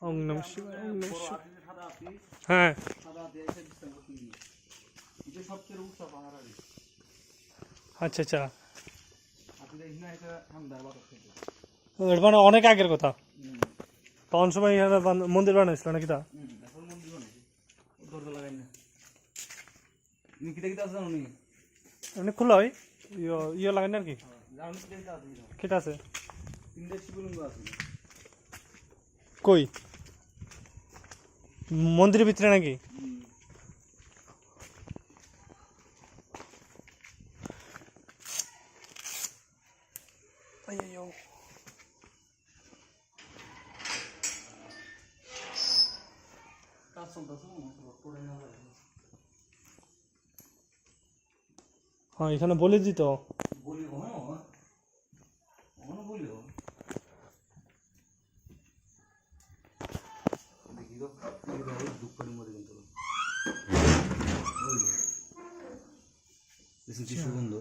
ওম নমঃ শিবায়, ওম নমঃ শিবায়। হ্যাঁ আচ্ছা আচ্ছা, এটা মানে অনেক আগের কথা। তখন সময় এখানে মন্দির বানাইছিল নাকি তা? এমনি খোলা হয়, ইয়ে লাগাই না আর কি। কেটে আছে কই মন্দিরের ভিতরে নাকি? হ্যাঁ এখানে বলে দিত সুগন্ধ।